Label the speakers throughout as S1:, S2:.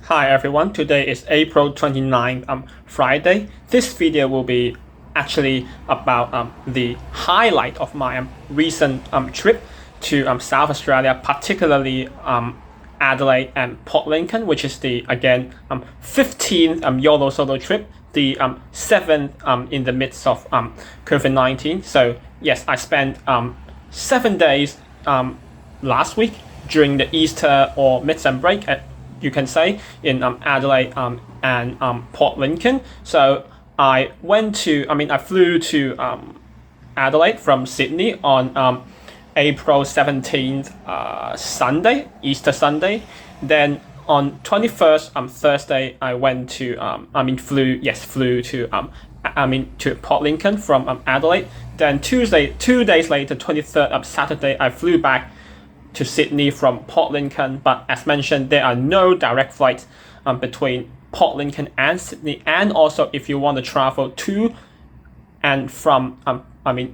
S1: Hi everyone, today is April 29th, Friday. This video will be actually about the highlight of my recent trip to South Australia, particularly Adelaide and Port Lincoln, which is the, again, 15th Yolo solo trip, the 7th in the midst of COVID-19. So yes, I spent 7 days last week during the Easter or midsummer break, you can say, in Adelaide and Port Lincoln. So I flew to Adelaide from Sydney on April 17th, Sunday, Easter Sunday. Then on 21st, Thursday, I went to, flew to Port Lincoln from Adelaide. Then Tuesday, 2 days later, 23rd, Saturday, I flew back to Sydney from Port Lincoln. But as mentioned, there are no direct flights between Port Lincoln and Sydney. And also, if you want to travel to and from,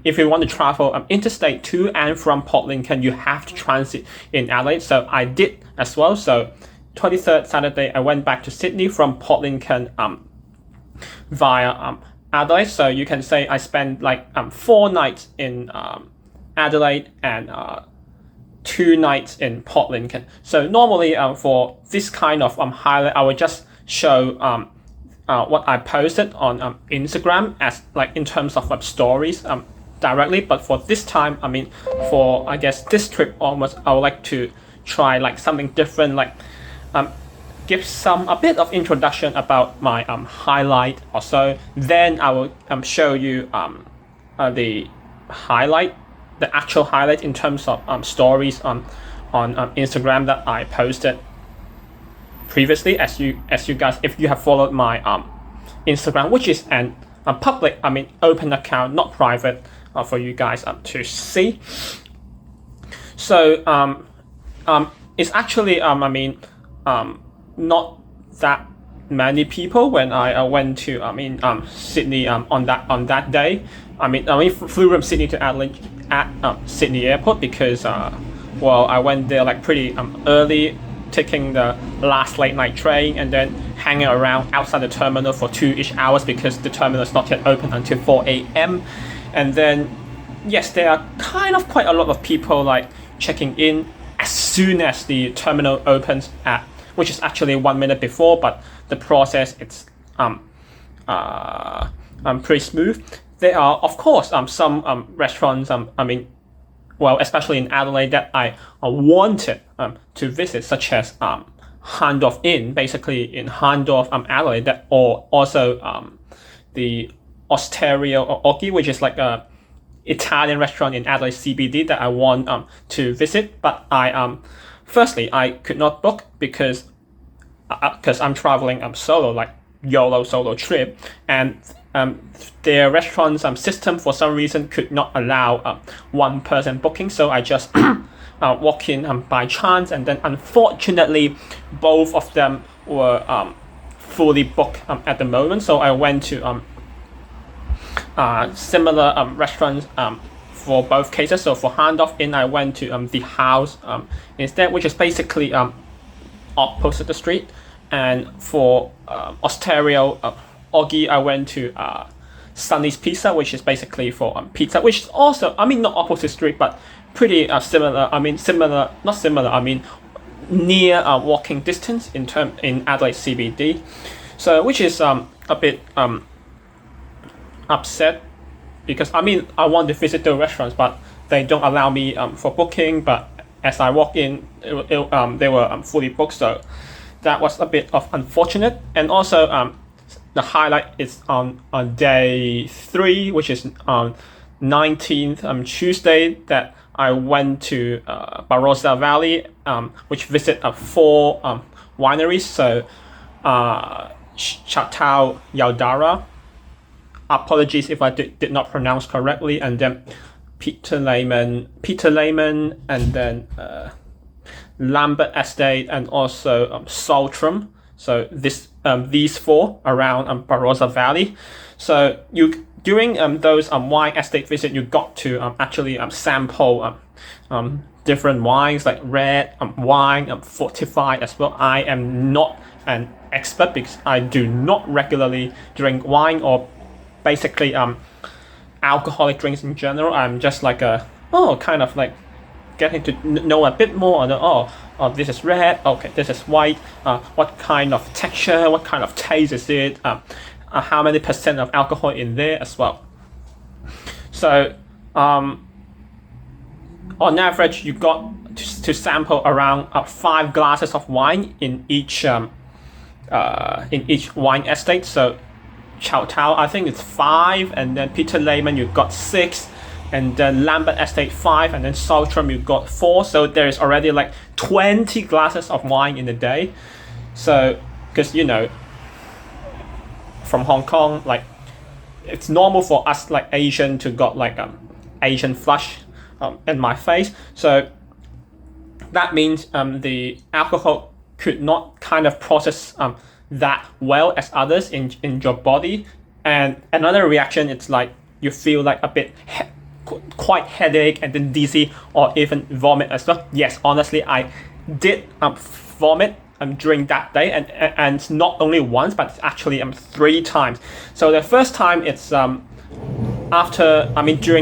S1: if you want to travel interstate to and from Port Lincoln, you have to transit in Adelaide. So I did as well. So 23rd Saturday, I went back to Sydney from Port Lincoln via Adelaide. So you can say I spent like 4 nights in Adelaide and 2 nights in Port Lincoln. So normally for this kind of highlight, I would just show what I posted on Instagram as like in terms of stories directly. But for this time, for I guess this trip almost, I would like to try like something different, like give a bit of introduction about my highlight or so. Then I will show you the highlight, the actual highlight in terms of stories on Instagram that I posted previously. As you guys, if you have followed my Instagram, which is a public, open account, not private, for you guys to see. So it's actually not that many people when I went to Sydney on that day. I flew from Sydney to Adelaide at Sydney Airport because I went there like pretty early, taking the last late night train and then hanging around outside the terminal for 2-ish hours because the terminal is not yet open until 4 a.m. And then yes, there are kind of quite a lot of people like checking in as soon as the terminal opens, which is actually 1 minute before, but the process it's pretty smooth. There are of course some restaurants especially in Adelaide that I wanted to visit, such as Handorf Inn, basically in Handorf, Adelaide, or also the Osteria or Oggi, which is like a Italian restaurant in Adelaide CBD that I want to visit. But firstly I could not book because I'm traveling solo, like Yolo solo trip, and their restaurant's system for some reason could not allow one person booking. So I just walk in by chance, and then unfortunately both of them were fully booked at the moment. So I went to similar restaurants for both cases. So for Handorf Inn, I went to the House instead, which is basically opposite the street. And for Osteria Oggi, I went to Sunny's Pizza, which is basically for pizza, which is also, not opposite street, but pretty similar. Not similar. Near walking distance in Adelaide CBD. So which is a bit upset because I want to visit the restaurants, but they don't allow me for booking. But as I walk in, they were fully booked. So that was a bit of unfortunate. And also the highlight is on day 3, which is on 19th Tuesday, that I went to Barossa Valley, which visit 4 wineries. So Chateau Yaudara, apologies if I did not pronounce correctly, and then Peter Lehman, and then Lambert Estate, and also Saltram. So these 4 around Barossa Valley. So during those wine estate visit, you got to actually sample different wines like red wine, fortified as well. I am not an expert because I do not regularly drink wine or basically alcoholic drinks in general. I'm just like kind of like getting to know a bit more on this is red, okay, this is white, what kind of texture, what kind of taste is it, how many percent of alcohol in there as well. So on average you got to sample around 5 glasses of wine in each wine estate. So Chow Tao, I think it's 5, and then Peter Lehmann you got 6, and then Lambert Estate 5, and then Saltram you got 4. So there's already like 20 glasses of wine in a day. So because from Hong Kong, like it's normal for us like Asian to got like Asian flush in my face. So that means the alcohol could not kind of process that well as others in your body. And another reaction, it's like you feel like a bit quite headache and then dizzy or even vomit as well. Yes, honestly, I did vomit during that day, and not only once but actually 3 times. So the first time it's during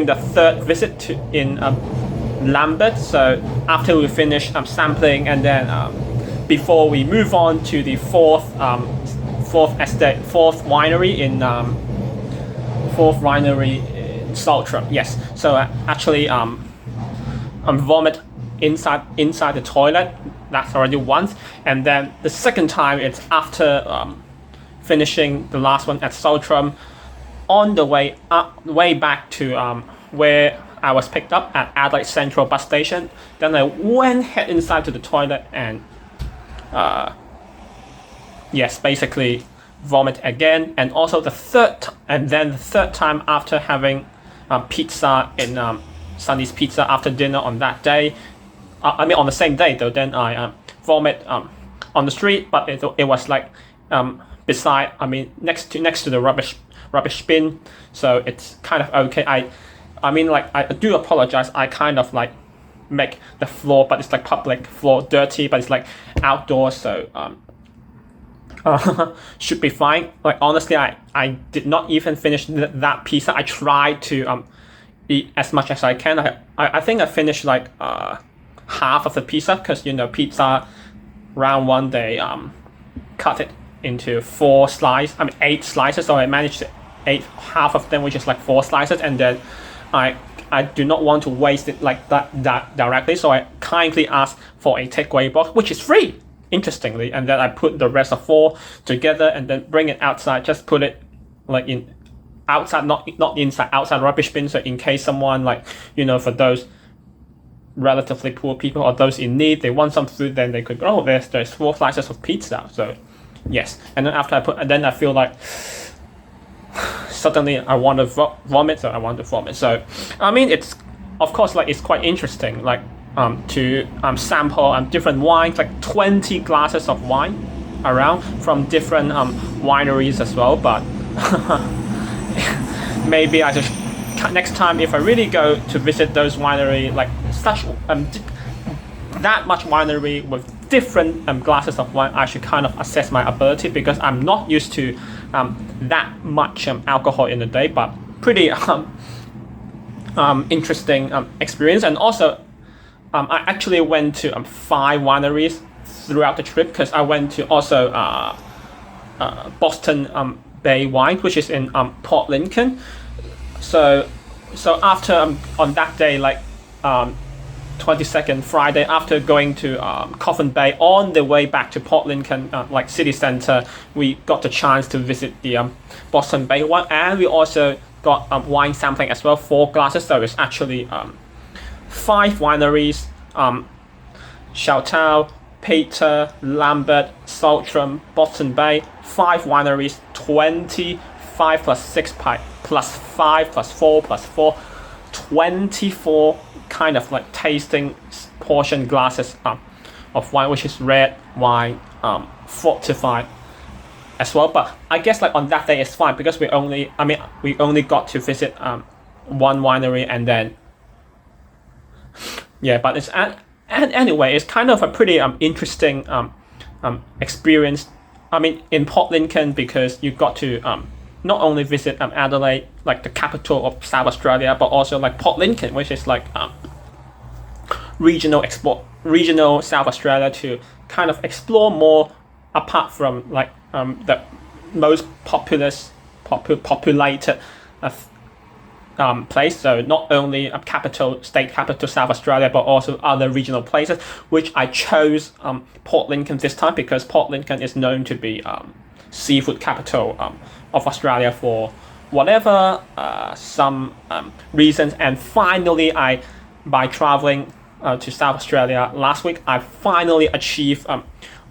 S1: the 3rd visit to in Lambert. So after we finish sampling, and then before we move on to the fourth winery in Saltram. Yes. So actually vomit inside the toilet. That's already once, and then the second time it's after finishing the last one at Saltram, on the way back to where I was picked up at Adelaide Central bus station. Then I went head inside to the toilet and basically vomit again. And also the third time after having pizza in Sunny's Pizza after dinner on that day. On the same day though, then I vomit on the street, but it was like beside, next to the rubbish bin, so it's kind of okay. I do apologize. I kind of like make the floor, but it's like public floor dirty, but it's like outdoors, so should be fine. Like honestly, I did not even finish that pizza. I tried to eat as much as I can. I think I finished like half of the pizza, because pizza round 1 they cut it into 8 slices, so I managed to eat half of them, which is like 4 slices, and then I do not want to waste it like that directly, so I kindly asked for a takeaway box, which is free, interestingly, and then I put the rest of 4 together and then bring it outside, just put it like in outside, not inside, outside rubbish bin, so in case someone like for those relatively poor people or those in need, they want some food, then they could go, there's 4 slices of pizza. So yes, and then after I feel like suddenly I want to vomit, so I want to vomit. So it's of course like it's quite interesting like to sample different wines, like 20 glasses of wine around from different wineries as well. But maybe I just next time, if I really go to visit those winery, like such that much winery with different glasses of wine, I should kind of assess my ability, because I'm not used to that much alcohol in a day. But pretty interesting experience. And also I actually went to 5 wineries throughout the trip, because I went to also Boston Bay Wine, which is in Port Lincoln. So after on that day, like 22nd Friday, after going to Coffin Bay, on the way back to Port Lincoln, like city center, we got the chance to visit the Boston Bay one, and we also got wine sampling as well, 4 glasses. So it's actually 5 wineries: Chow Tao, Peter, Lambert, Saltram, Boston Bay. 5 wineries, 25 plus 6 plus 5 plus 4 plus 4, 24 kind of like tasting portion glasses of wine, which is red wine, fortified as well. But I guess like on that day it's fine, because we only got to visit 1 winery, and then yeah, but and anyway, it's kind of a pretty interesting experience. I mean, in Port Lincoln, because you got to not only visit Adelaide, like the capital of South Australia, but also like Port Lincoln, which is like regional South Australia, to kind of explore more apart from like the most populated place. So not only state capital South Australia, but also other regional places, which I chose Port Lincoln this time because Port Lincoln is known to be seafood capital of Australia for whatever some reasons. And finally, by traveling to South Australia last week, I finally achieved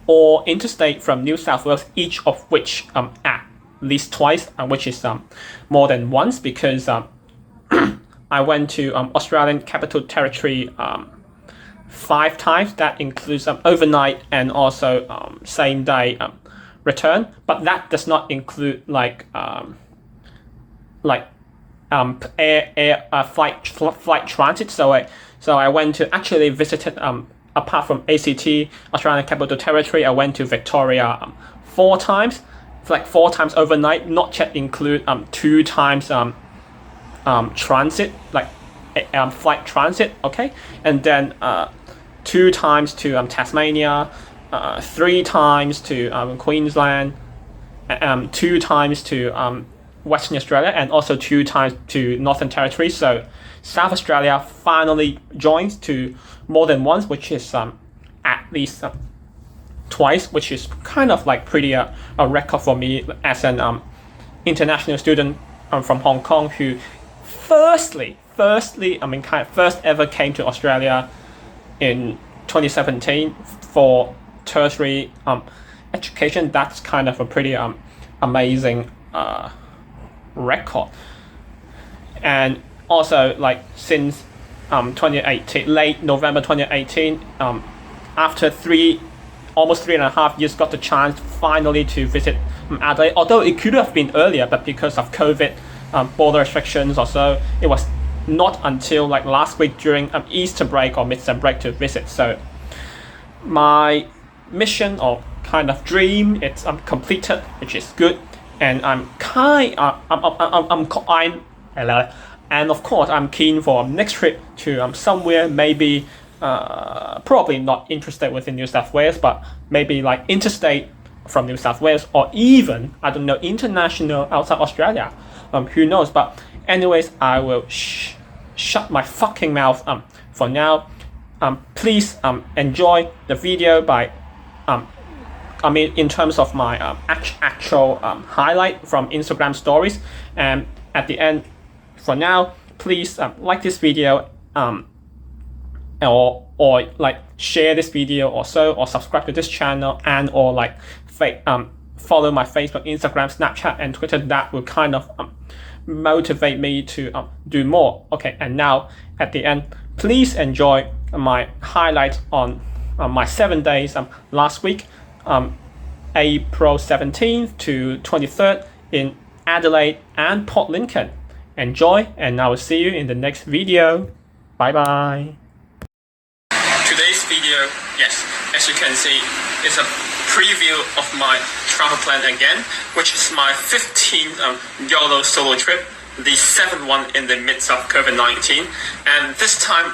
S1: all interstate from New South Wales, each of which at least twice, which is more than once, because I went to Australian Capital Territory 5 times. That includes overnight and also same day return, but that does not include like flight transit. So I went to actually visited apart from ACT, Australian Capital Territory, I went to Victoria 4 times, like 4 times overnight, not yet include 2 times transit, like flight transit, okay, and then 2 times to Tasmania, 3 times to Queensland, 2 times to Western Australia, and also 2 times to Northern Territory. So South Australia finally joins to more than once, which is at least twice, which is kind of like pretty a record for me as an international student from Hong Kong, who firstly, first ever came to Australia in 2017 for tertiary education. That's kind of a pretty amazing record. And also, like, since 2018, late November 2018, after almost 3.5 years, got the chance finally to visit Adelaide. Although it could have been earlier, but because of COVID border restrictions or so, it was not until like last week during Easter break or mid-term break to visit. So my mission or kind of dream, it's completed, which is good. And and of course I'm keen for next trip to somewhere maybe probably not interested within New South Wales, but maybe like interstate from New South Wales, or even, I don't know, international outside Australia. Who knows? But anyways, I will shut my fucking mouth for now. Please enjoy the video by in terms of my actual highlight from Instagram stories. And at the end, for now, please like this video or like share this video or so, or subscribe to this channel, and or like follow my Facebook, Instagram, Snapchat, and Twitter. That will kind of motivate me to do more. Okay, and now at the end, please enjoy my highlights on my 7 days last week, April 17th to 23rd in Adelaide and Port Lincoln. Enjoy, and I will see you in the next video. Bye bye. Today's video, yes, as you can see, is a preview of my travel plan again, which is my 15th Yolo solo trip, the 7th one in the midst of COVID-19, and this time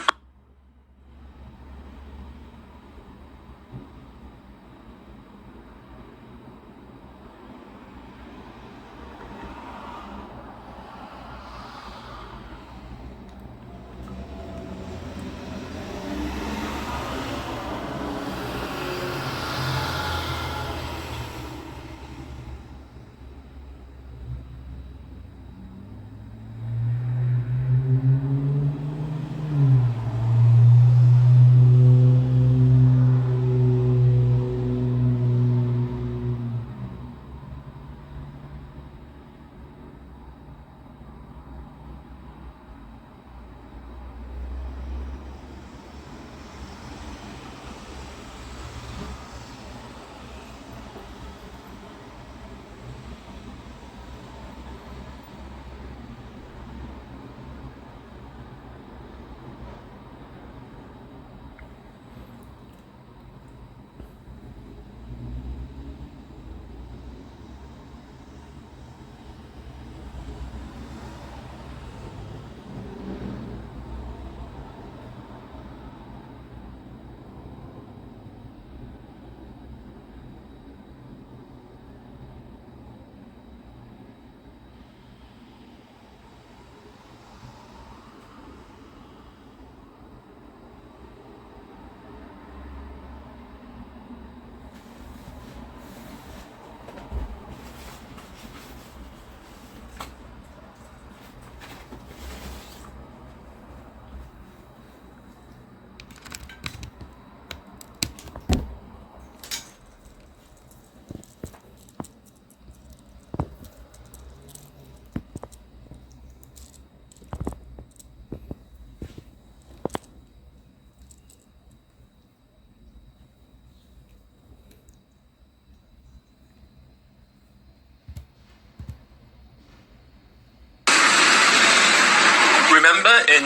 S1: remember in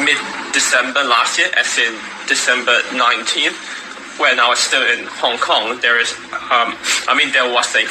S1: mid-December last year, as in December 19th, when I was still in Hong Kong, there was a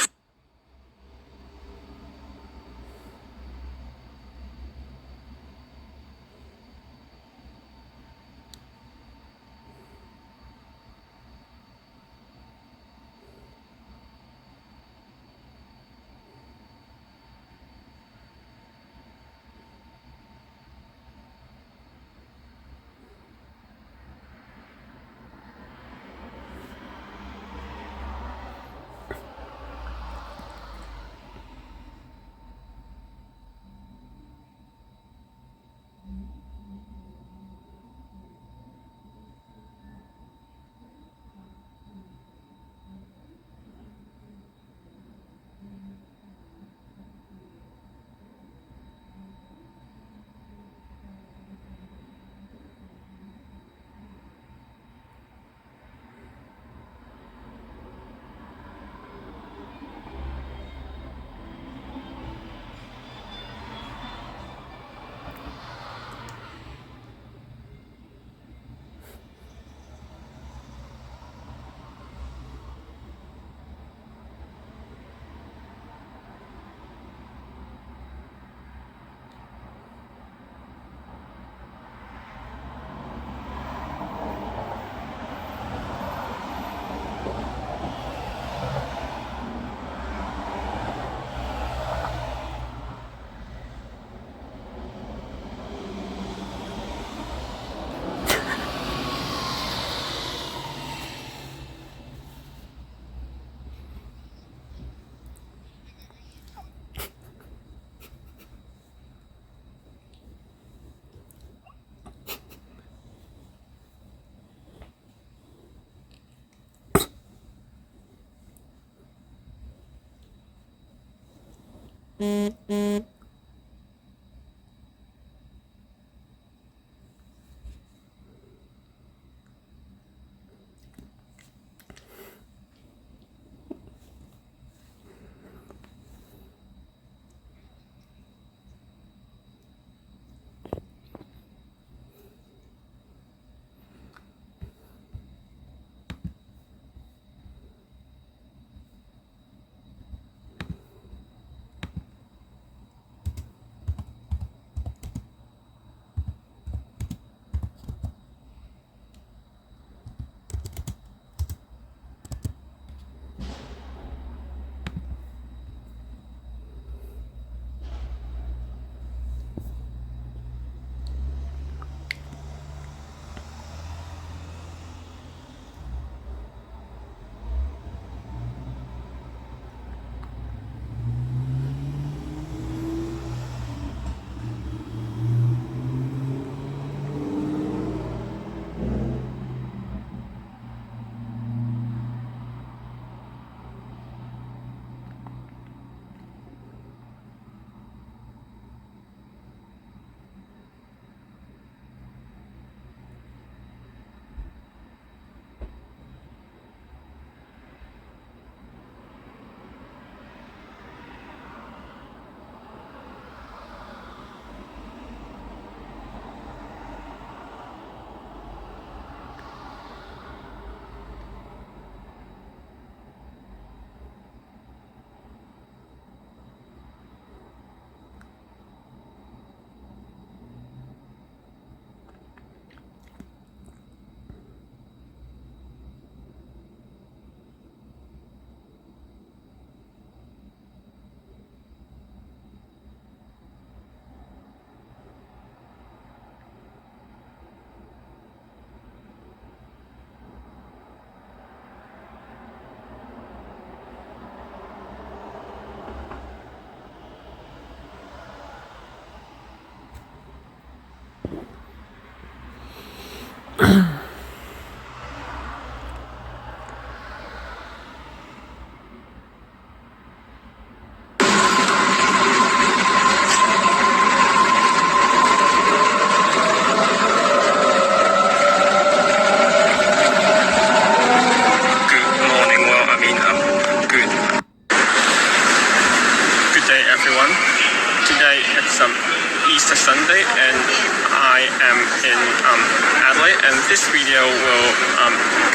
S1: this video will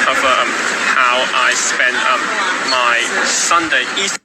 S1: cover how I spend my Sunday Easter.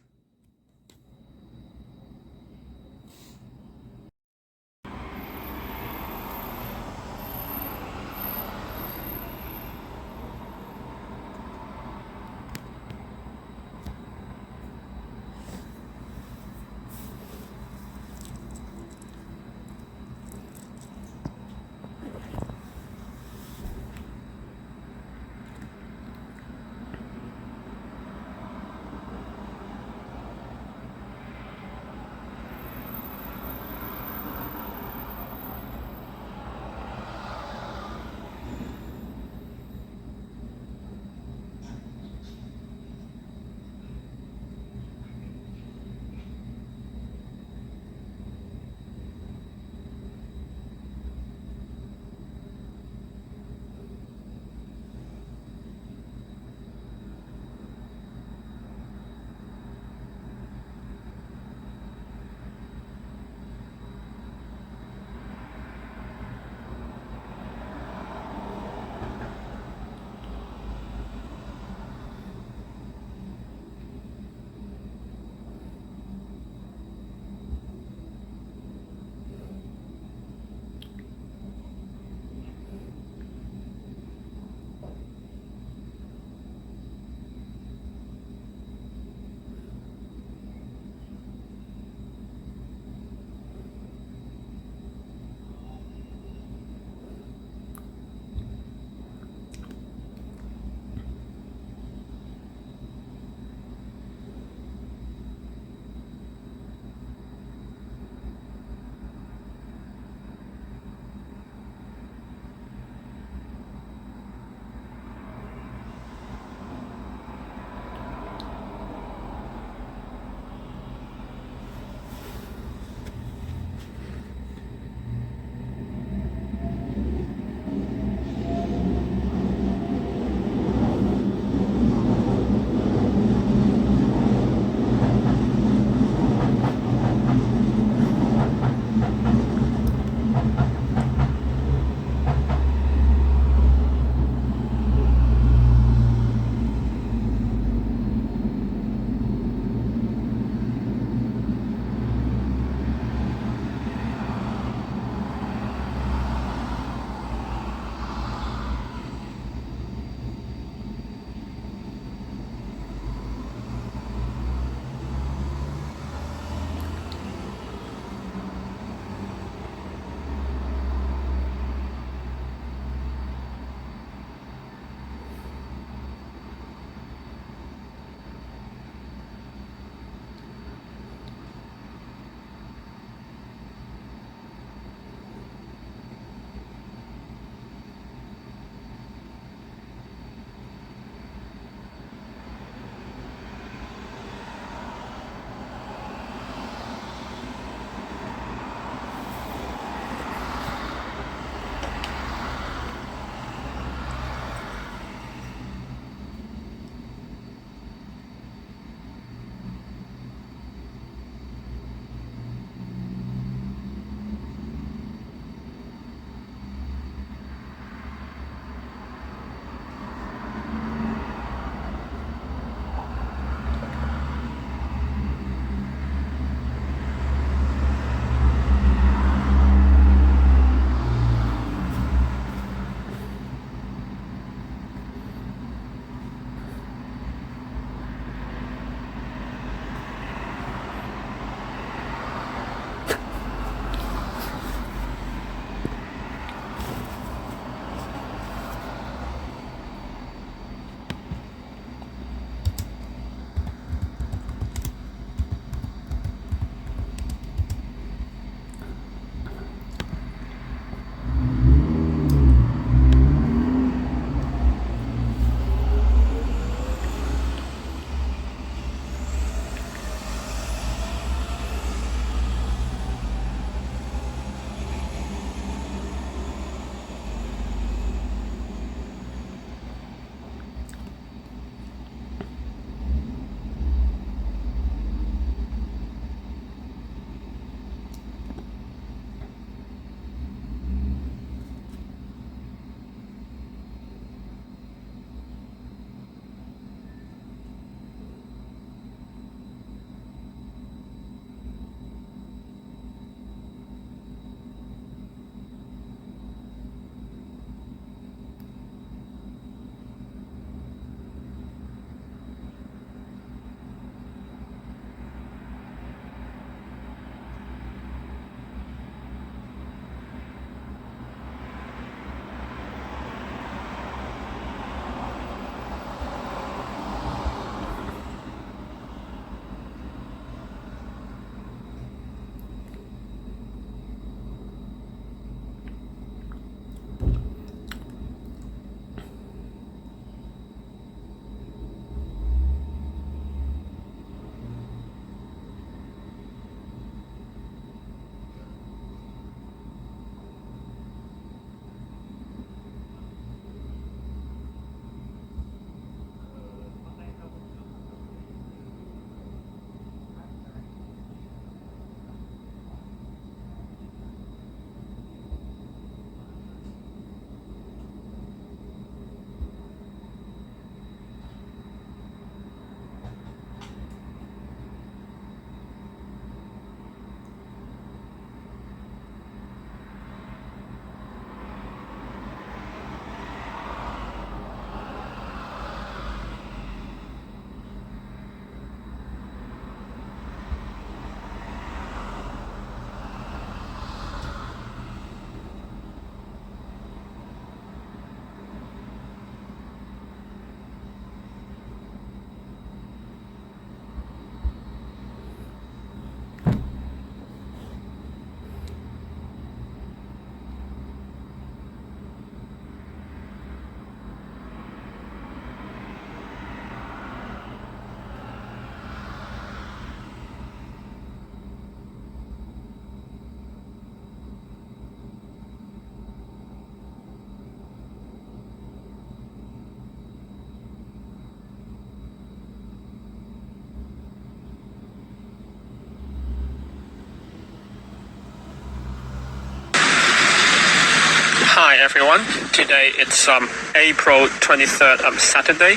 S1: Hi everyone. Today it's April 23rd, Saturday,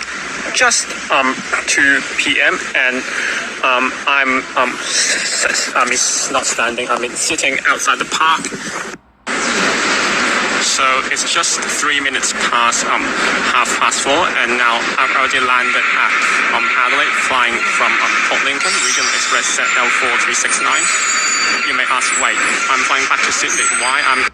S1: just 2 p.m. and I'm not standing. I'm sitting outside the park. So it's just 3 minutes past 4:30, and now I've already landed at Adelaide, flying from Port Lincoln, Regional Express ZL4369. You may ask, wait, I'm flying back to Sydney. Why I'm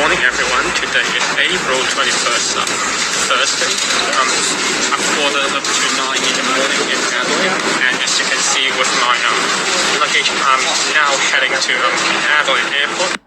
S1: morning everyone, today is April 21st, Thursday, 8:45 in the morning in Adelaide, and as you can see with my luggage, I'm now heading to Adelaide Airport.